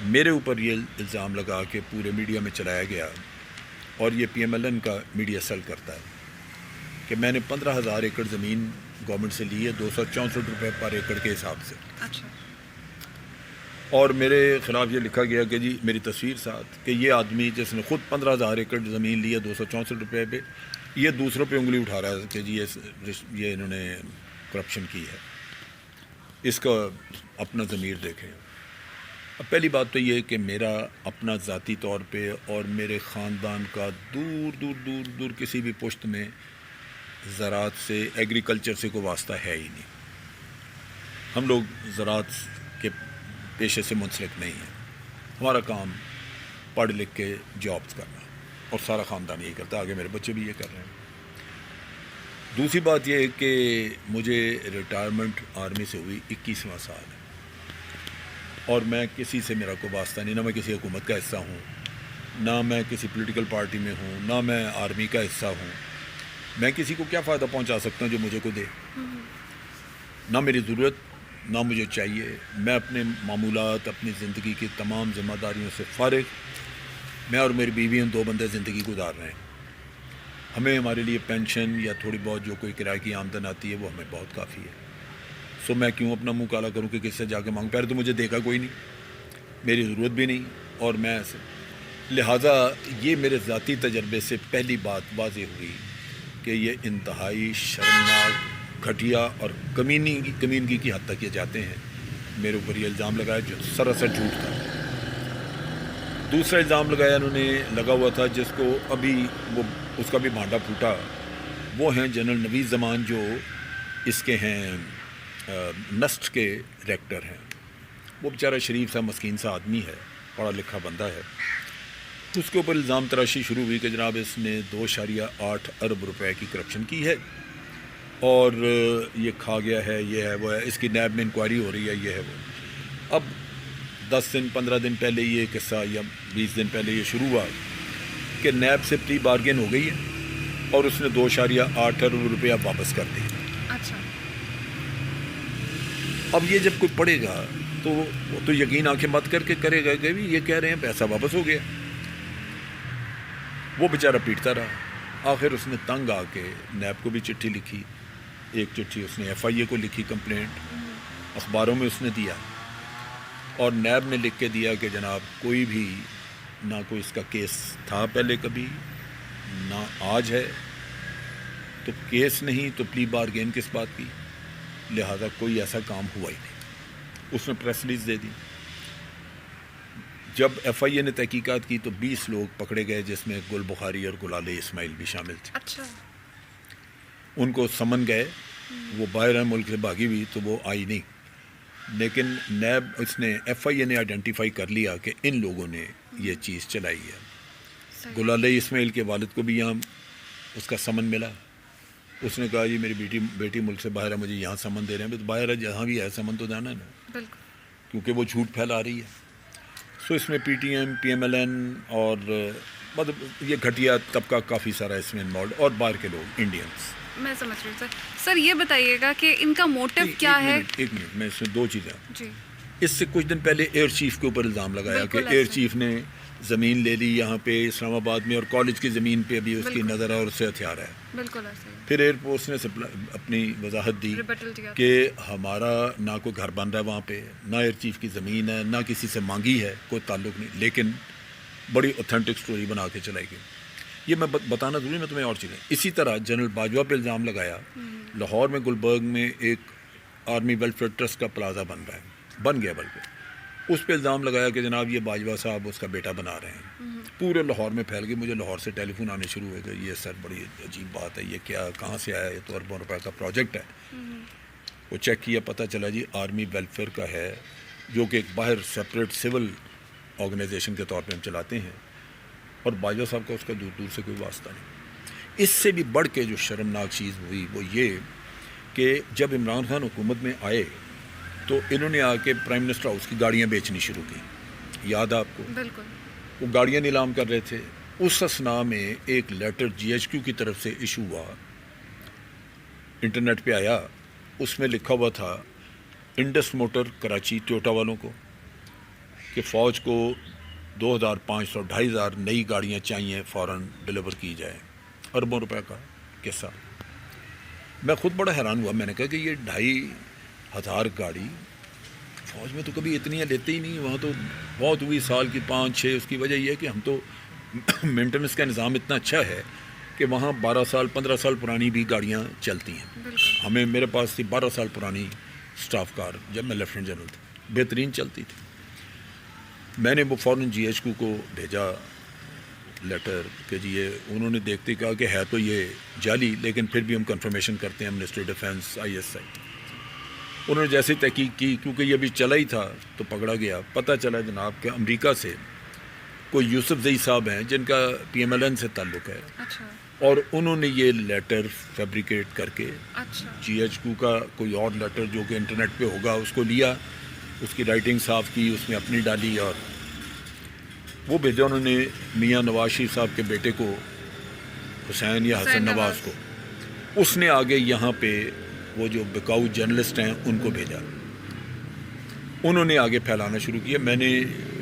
میرے اوپر یہ الزام لگا کہ پورے میڈیا میں چلایا گیا، اور یہ پی ایم ایل این کا میڈیا سیل کرتا ہے، کہ میں نے 15,000 ایکڑ زمین گورنمنٹ سے لی ہے 264 روپے پر ایکڑ کے حساب سے. اچھا. اور میرے خلاف یہ لکھا گیا کہ جی میری تصویر ساتھ کہ یہ آدمی جس نے خود 15,000 ایکڑ زمین لی ہے 264 روپے پہ، یہ دوسروں پہ انگلی اٹھا رہا ہے کہ جی یہ انہوں نے کرپشن کی ہے. اس کا اپنا ضمیر دیکھیں. اب پہلی بات تو یہ کہ میرا اپنا ذاتی طور پہ اور میرے خاندان کا دور دور دور دور کسی بھی پشت میں زراعت سے، ایگریکلچر سے کوئی واسطہ ہے ہی نہیں. ہم لوگ زراعت کے پیشے سے منسلک نہیں ہیں. ہمارا کام پڑھ لکھ کے جابس کرنا، اور سارا خاندان یہی کرتا ہے، آگے میرے بچے بھی یہ کر رہے ہیں. دوسری بات یہ ہے کہ مجھے ریٹائرمنٹ آرمی سے ہوئی 21واں سال ہے، اور میں کسی سے میرا کوئی واسطہ نہیں، نہ میں کسی حکومت کا حصہ ہوں، نہ میں کسی پولیٹیکل پارٹی میں ہوں، نہ میں آرمی کا حصہ ہوں. میں کسی کو کیا فائدہ پہنچا سکتا ہوں جو مجھے کو دے؟ نہ میری ضرورت، نہ مجھے چاہیے. میں اپنے معمولات، اپنی زندگی کی تمام ذمہ داریوں سے فارغ. میں اور میری بیوی ہم 2 بندے زندگی گزار رہے ہیں. ہمیں ہمارے لیے پینشن یا تھوڑی بہت جو کوئی کرائے کی آمدن آتی ہے وہ ہمیں بہت کافی ہے. سو میں کیوں اپنا منہ کالا کروں کہ کس سے جا کے مانگ؟ پہلے تو مجھے دیکھا کوئی نہیں، میری ضرورت بھی نہیں، اور میں ایسے. لہٰذا یہ میرے ذاتی تجربے سے پہلی بات واضح ہوئی کہ یہ انتہائی شرمناک، گھٹیا اور کمینگی کی حد تک یہ جاتے ہیں. میرے اوپر یہ الزام لگایا جو سراسر جھوٹ تھا. دوسرا الزام لگایا انہوں نے، لگا ہوا تھا جس کو ابھی وہ اس کا بھی بھانڈا پھوٹا، وہ ہیں جنرل نوید زمان جو اس کے ہیں نسٹ کے ڈائریکٹر ہیں. وہ بیچارہ شریف سا مسکین سا آدمی ہے، پڑھا لکھا بندہ ہے. اس کے اوپر الزام تراشی شروع ہوئی کہ جناب اس نے 2.8 ارب روپے کی کرپشن کی ہے، اور یہ کھا گیا ہے، یہ ہے وہ ہے، اس کی نیب میں انکوائری ہو رہی ہے، یہ ہے وہ. اب 10 دن 15 دن پہلے یہ قصہ، یا 20 دن پہلے یہ شروع ہوا کہ نیب سے پلی بارگین ہو گئی ہے، اور اس نے 2.8 ارب روپیہ واپس کر دی. اچھا. اب یہ جب کوئی پڑھے گا تو وہ تو یقین آنکھیں بند کر کے کرے گا کہ بھی یہ کہہ رہے ہیں پیسہ واپس ہو گیا. وہ بیچارہ پیٹتا رہا. آخر اس نے تنگ آ کے نیب کو بھی چٹھی لکھی. ایک چٹھی اس نے ایف آئی اے کو لکھی، کمپلینٹ اخباروں میں اس نے دیا، اور نیب نے لکھ کے دیا کہ جناب کوئی بھی نہ کوئی اس کا کیس تھا پہلے کبھی، نہ آج ہے، تو کیس نہیں تو پلی بارگین کس بات کی، لہذا کوئی ایسا کام ہوا ہی نہیں. اس نے پریس ریلیز دے دی. جب ایف آئی اے نے تحقیقات کی تو 20 لوگ پکڑے گئے، جس میں گل بخاری اور گلال اسماعیل بھی شامل تھے. اچھا. ان کو سمن گئے، وہ باہر ہیں ملک سے بھاگی ہوئی، تو وہ آئی نہیں. لیکن نیب اس نے ایف آئی اے نے آئیڈینٹیفائی کر لیا کہ ان لوگوں نے یہ چیز چلائی ہے. گلال اسماعیل کے والد کو بھی یہاں اس کا سمن ملا. اس نے کہا جی میری بیٹی ملک سے باہر ہے، مجھے یہاں سمن دے رہے ہیں. تو باہر ہے، جہاں بھی ہے سمن تو جانا ہے نا، بالکل، کیونکہ وہ جھوٹ پھیلا رہی ہے. سو اس میں P T M, P M L N اور مطلب یہ گھٹیا طبقہ کافی سارا اس میں انوالوڈ، اور باہر کے لوگ انڈینس. میں سمجھ رہی ہوں سر. سر یہ بتائیے گا کہ ان کا موٹو کیا ہے؟ ایک منٹ، میں اس میں 2 چیزیں. جی. اس سے کچھ دن پہلے ایئر چیف کے اوپر الزام لگایا کہ ایئر چیف نے زمین لے لی یہاں پہ اسلام آباد میں، اور کالج کی زمین پہ بھی اس کی نظر ہے اور اس سے ہتھیار ہے. بالکل ایسے. پھر ایئر فورس نے اپنی وضاحت دی کہ ہمارا نہ کوئی گھر بن رہا ہے وہاں پہ، نہ ایئر چیف کی زمین ہے، نہ کسی سے مانگی ہے، کوئی تعلق نہیں. لیکن بڑی اوتھینٹک سٹوری بنا کے چلائی گئی. یہ میں بتانا ضروری، میں تمہیں اور چیزیں. اسی طرح جنرل باجوہ پہ الزام لگایا، لاہور میں گلبرگ میں ایک آرمی ویلفیئر ٹرسٹ کا پلازا بن گیا بلکہ. اس پہ الزام لگایا کہ جناب یہ باجوہ صاحب اس کا بیٹا بنا رہے ہیں. پورے لاہور میں پھیل گئی. مجھے لاہور سے ٹیلی فون آنے شروع ہوئے کہ یہ سر بڑی عجیب بات ہے، یہ کیا، کہاں سے آیا، یہ تو اربوں روپے کا پروجیکٹ ہے. وہ چیک کیا، پتہ چلا جی آرمی ویلفیئر کا ہے، جو کہ ایک باہر سپریٹ سول آرگنائزیشن کے طور پہ ہم چلاتے ہیں، اور باجوہ صاحب کا اس کا دور دور سے کوئی واسطہ نہیں. اس سے بھی بڑھ کے جو شرمناک چیز ہوئی وہ یہ کہ جب عمران خان حکومت میں آئے تو انہوں نے آ کے پرائم منسٹر ہاؤس کی گاڑیاں بیچنی شروع کی. یاد ہے آپ کو؟ بالکل. وہ گاڑیاں نیلام کر رہے تھے. اس اسنا میں ایک لیٹر جی ایچ کیو کی طرف سے ایشو ہوا، انٹرنیٹ پہ آیا. اس میں لکھا ہوا تھا انڈس موٹر کراچی ٹویوٹا والوں کو کہ فوج کو 2500 2500 نئی گاڑیاں چاہیے فوراً ڈلیور کی جائے، اربوں روپے کا قصہ. میں خود بڑا حیران ہوا. میں نے کہا کہ یہ 2500 گاڑی فوج میں تو کبھی اتنی لیتے ہی نہیں. وہاں تو بہت ہوئی سال کی 5-6. اس کی وجہ یہ ہے کہ ہم تو مینٹننس کا نظام اتنا اچھا ہے کہ وہاں 12 سال 15 سال پرانی بھی گاڑیاں چلتی ہیں. ہمیں میرے پاس تھی 12 سال پرانی اسٹاف کار جب میں لیفٹیننٹ جنرل تھا، بہترین چلتی تھی. میں نے وہ فوراً جی ایچ کو بھیجا لیٹر کہ جی یہ انہوں نے دیکھتے کہا کہ ہے تو یہ جعلی، لیکن پھر بھی ہم کنفرمیشن کرتے ہیں منسٹری ڈیفینس ISI. انہوں نے جیسے تحقیق کی، کیونکہ یہ ابھی چلا ہی تھا تو پکڑا گیا. پتہ چلا جناب کہ امریکہ سے کوئی یوسف زئی صاحب ہیں جن کا PMLN سے تعلق ہے، اچھا اور انہوں نے یہ لیٹر فیبریکیٹ کر کے اچھا جی ایچ کا کوئی اور لیٹر جو کہ انٹرنیٹ پہ ہوگا اس کو لیا، اس کی رائٹنگ صاف کی، اس میں اپنی ڈالی اور وہ بھیجا انہوں نے میاں نواز شریف صاحب کے بیٹے کو، حسین یا حسن نواز کو. اس نے آگے یہاں پہ وہ جو بکاؤ جرنلسٹ ہیں ان کو بھیجا. انہوں نے آگے پھیلانا شروع کیا. میں نے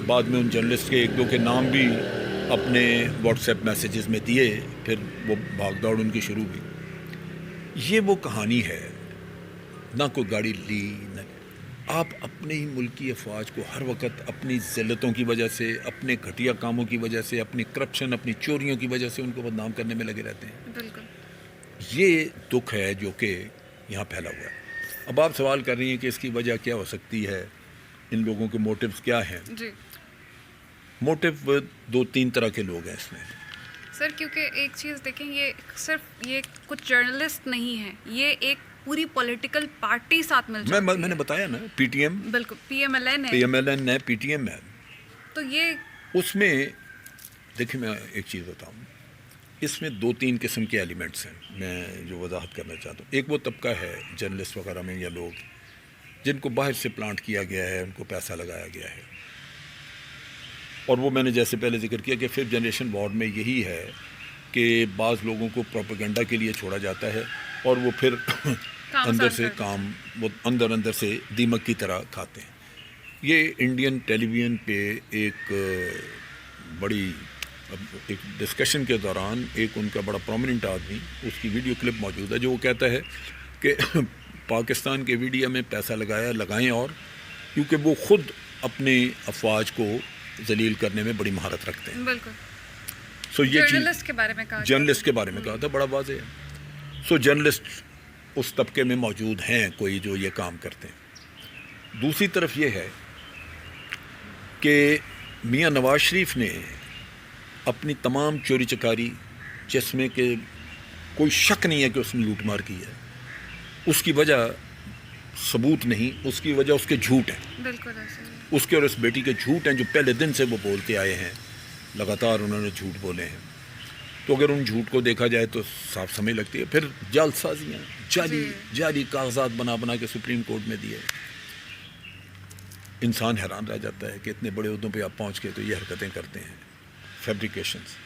بعد میں ان جرنلسٹ کے 1-2 کے نام بھی اپنے واٹس ایپ میسیجز میں دیے. پھر وہ بھاگ دوڑ ان کی شروع ہوئی. یہ وہ کہانی ہے. نہ کوئی گاڑی لی، نہ آپ اپنے ہی ملک کی افواج کو ہر وقت اپنی ذلتوں کی وجہ سے، اپنے گھٹیا کاموں کی وجہ سے، اپنی کرپشن، اپنی چوریوں کی وجہ سے ان کو بدنام کرنے میں لگے رہتے ہیں. بالکل. یہ دکھ ہے جو کہ یہاں پھیلا ہوا ہے. اب آپ سوال کر رہی ہیں کہ اس کی وجہ کیا ہو سکتی ہے، ان لوگوں کے موٹیوز کیا ہیں. جی موٹیو 2-3 طرح کے لوگ ہیں اس میں. سر، کیونکہ ایک چیز دیکھیں، یہ صرف یہ کچھ جرنلسٹ نہیں ہیں، یہ ایک پوری پولیٹیکل پارٹی ساتھ مل جاتی ہے. میں نے بتایا نا، PTM، بالکل PMLN ہے. PMLN ہے، PTM ہے. تو یہ اس میں دیکھیں میں ایک چیز بتاؤں، اس میں 2-3 قسم کے ایلیمنٹس ہیں میں جو وضاحت کرنا چاہتا ہوں. ایک وہ طبقہ ہے جرنلسٹ وغیرہ میں یا لوگ جن کو باہر سے پلانٹ کیا گیا ہے، ان کو پیسہ لگایا گیا ہے. اور وہ میں نے جیسے پہلے ذکر کیا کہ 5th جنریشن وارڈ میں یہی ہے کہ بعض لوگوں کو پروپیگنڈا کے لیے چھوڑا جاتا ہے اور وہ پھر اندر سے کام وہ اندر سے دیمک کی طرح کھاتے ہیں. یہ انڈین ٹیلی ویژن پہ ایک بڑی ایک ڈسکشن کے دوران ایک ان کا بڑا پرومیننٹ آدمی، اس کی ویڈیو کلپ موجود ہے جو وہ کہتا ہے کہ پاکستان کے میڈیا میں پیسہ لگائیں، اور کیونکہ وہ خود اپنے افواج کو ذلیل کرنے میں بڑی مہارت رکھتے ہیں. بالکل. سو یہ جرنلسٹ کے بارے میں کہا، جرنلسٹ کے بارے میں کہا تھا، بڑا واضح ہے. سو جرنلسٹ اس طبقے میں موجود ہیں کوئی جو یہ کام کرتے ہیں. دوسری طرف یہ ہے کہ میاں نواز شریف نے اپنی تمام چوری چکاری، جس میں کہ کوئی شک نہیں ہے کہ اس نے لوٹ مار کی ہے، اس کی وجہ ثبوت نہیں، اس کی وجہ اس کے جھوٹ ہیں. بالکل ایسے ہی. اس کے اور اس بیٹی کے جھوٹ ہیں جو پہلے دن سے وہ بولتے آئے ہیں، لگاتار انہوں نے جھوٹ بولے ہیں. تو اگر ان جھوٹ کو دیکھا جائے تو صاف سمجھ لگتی ہے. پھر جعل سازیاں، جعلی کاغذات بنا کے سپریم کورٹ میں دیے. انسان حیران رہ جاتا ہے کہ اتنے بڑے عہدوں پہ آپ پہنچ کے تو یہ حرکتیں کرتے ہیں، فیبریکیشنز.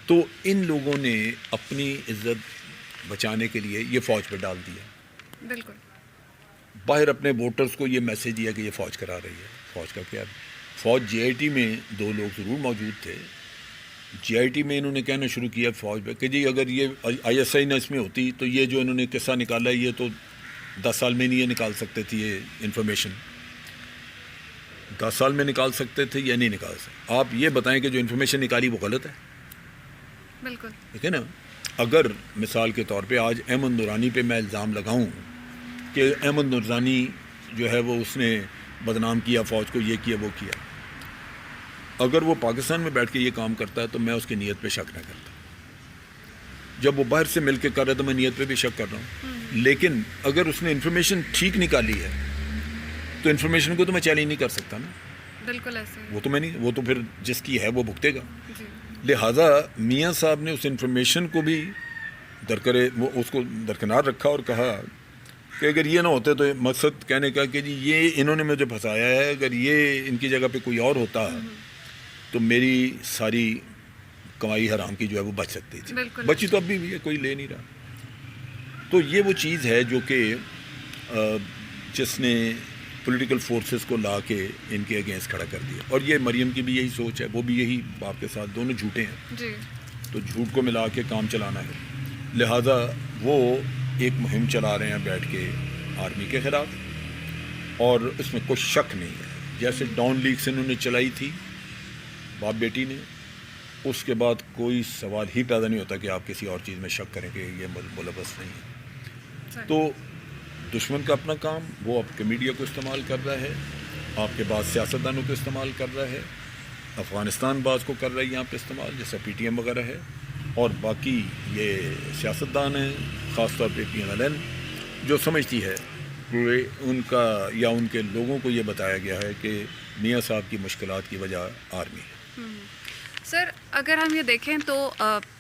تو ان لوگوں نے اپنی عزت بچانے کے لیے یہ فوج پہ ڈال دیا. بالکل. باہر اپنے ووٹرز کو یہ میسیج دیا کہ یہ فوج کرا رہی ہے. فوج کا کیا؟ فوج GIT میں 2 لوگ ضرور موجود تھے. GIT میں انہوں نے کہنا شروع کیا فوج پہ کہ جی اگر یہ ISI نہ اس میں ہوتی تو یہ جو انہوں نے قصہ نکالا ہے یہ تو 10 سال میں نہیں یہ نکال سکتے تھے. یہ انفارمیشن 10 سال میں نکال سکتے تھے یا نہیں نکال سکتے. آپ یہ بتائیں کہ جو انفارمیشن نکالی وہ غلط ہے. بالکل. ٹھیک ہے نا. اگر مثال کے طور پہ آج احمد نورانی پہ میں الزام لگاؤں کہ احمد نورانی جو ہے وہ اس نے بدنام کیا فوج کو، یہ کیا وہ کیا، اگر وہ پاکستان میں بیٹھ کے یہ کام کرتا ہے تو میں اس کی نیت پہ شک نہ کرتا. جب وہ باہر سے مل کے کر رہا ہے تو میں نیت پہ بھی شک کر رہا ہوں. لیکن اگر اس نے انفارمیشن ٹھیک نکالی ہے تو انفارمیشن کو تو میں چیلنج نہیں کر سکتا نا. بالکل ایسے ہی. وہ تو میں نہیں، وہ تو پھر جس کی ہے وہ بھگتے گا. جی. لہٰذا میاں صاحب نے اس انفارمیشن کو بھی وہ اس کو درکنار رکھا اور کہا کہ اگر یہ نہ ہوتے تو مقصد کہنے کا کہ جی یہ انہوں نے مجھے پھنسایا ہے، اگر یہ ان کی جگہ پہ کوئی اور ہوتا تو میری ساری کمائی حرام کی جو ہے وہ بچ سکتی تھی. بچی تو اب بھی ہے، کوئی لے نہیں رہا. تو یہ وہ چیز ہے جو کہ جس نے پولیٹیکل فورسز کو لا کے ان کے اگینسٹ کھڑا کر دیا. اور یہ مریم کی بھی یہی سوچ ہے, وہ بھی یہی باپ کے ساتھ, دونوں جھوٹے ہیں. جی تو جھوٹ کو ملا کے کام چلانا ہے, لہٰذا وہ ایک مہم چلا رہے ہیں بیٹھ کے آرمی کے خلاف, اور اس میں کوئی شک نہیں ہے. جیسے ڈاؤن لیگس انہوں نے چلائی تھی باپ بیٹی نے, اس کے بعد کوئی سوال ہی پیدا نہیں ہوتا کہ آپ کسی اور چیز میں شک کریں کہ یہ ملوث نہیں ہے. تو دشمن کا اپنا کام, وہ آپ کے میڈیا کو استعمال کر رہا ہے, آپ کے بعض سیاستدانوں کو استعمال کر رہا ہے, افغانستان بعض کو کر رہا ہے یہاں پہ استعمال, جیسا پی ٹی ایم وغیرہ ہے, اور باقی یہ سیاستدان ہیں خاص طور پہ پی ایم ایل این جو سمجھتی ہے کہ ان کا یا ان کے لوگوں کو یہ بتایا گیا ہے کہ میاں صاحب کی مشکلات کی وجہ آرمی ہے. سر اگر ہم یہ دیکھیں تو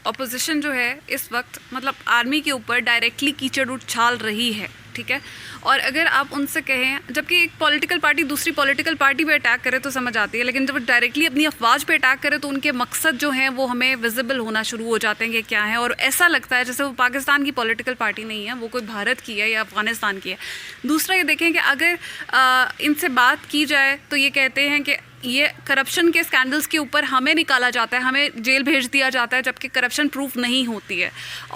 اپوزیشن جو ہے اس وقت مطلب آرمی کے اوپر ڈائریکٹلی کیچڑ اچھال رہی ہے, ٹھیک ہے, اور اگر آپ ان سے کہیں, جبکہ ایک پولیٹیکل پارٹی دوسری پولیٹیکل پارٹی پہ اٹیک کرے تو سمجھ آتی ہے, لیکن جب ڈائریکٹلی اپنی افواج پہ اٹیک کرے تو ان کے مقصد جو ہیں وہ ہمیں ویزیبل ہونا شروع ہو جاتے ہیں کہ کیا ہیں, اور ایسا لگتا ہے جیسے وہ پاکستان کی پولیٹیکل پارٹی نہیں ہے, وہ کوئی بھارت کی ہے یا افغانستان کی ہے. دوسرا یہ دیکھیں کہ اگر ان سے بات کی جائے تو یہ کہتے ہیں کہ یہ کرپشن کے اسکینڈلس کے اوپر ہمیں نکالا جاتا ہے, ہمیں جیل بھیج دیا جاتا ہے, جبکہ کرپشن پروف نہیں ہوتی ہے.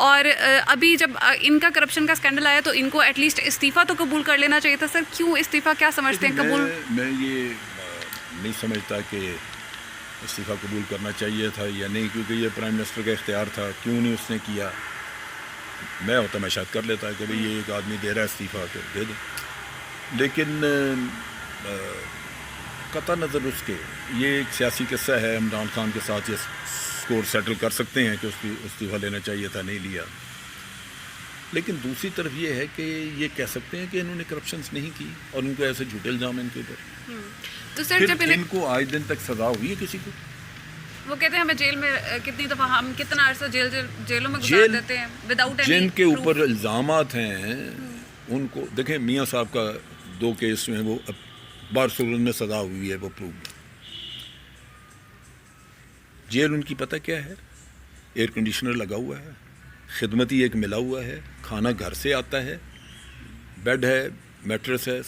اور ابھی جب ان کا کرپشن کا اسکینڈل آیا تو ان کو ایٹ لیسٹ استعفیٰ تو قبول کر لینا چاہیے تھا. سر کیوں استعفیٰ, کیا سمجھتے ہیں قبول؟ میں یہ نہیں سمجھتا کہ استعفیٰ قبول کرنا چاہیے تھا یا نہیں, کیونکہ یہ پرائم منسٹر کا اختیار تھا, کیوں نہیں اس نے کیا. میں ہوتا میں شاید کر لیتا کہ بھئی یہ ایک آدمی دے رہا ہے استعفیٰ تو دے دیں, لیکن قطع نظر اس کے یہ ایک سیاسی قصہ ہے, عمران خان کے ساتھ یہ اسکور سیٹل کر سکتے ہیں کہ اس کی استعفیٰ لینا چاہیے تھا, نہیں لیا. لیکن دوسری طرف یہ ہے کہ یہ کہہ سکتے ہیں کہ انہوں نے کرپشنز نہیں کی, اور ان کو ایسے جھوٹے الزام ہیں ان کے اوپر. تو سر جب ان کو آج دن تک سزا ہوئی ہے کسی کو؟ وہ کہتے ہیں ہمیں جیل میں کتنی دفعہ, ہم کتنا عرصہ جیلوں میں گزار دیتے ہیں وداؤٹ اینی. جن کے اوپر الزامات ہیں ان کو دیکھیں, میاں صاحب کا 2 کیس میں وہ بار صورت میں سزا ہوئی ہے, وہ پروو. جیل ان کی پتہ کیا ہے, ایئر کنڈیشنر لگا ہوا ہے, خدمتی ایک ملا ہوا ہے, کھانا گھر سے آتا ہے, بیڈ ہے, میٹرس ہے,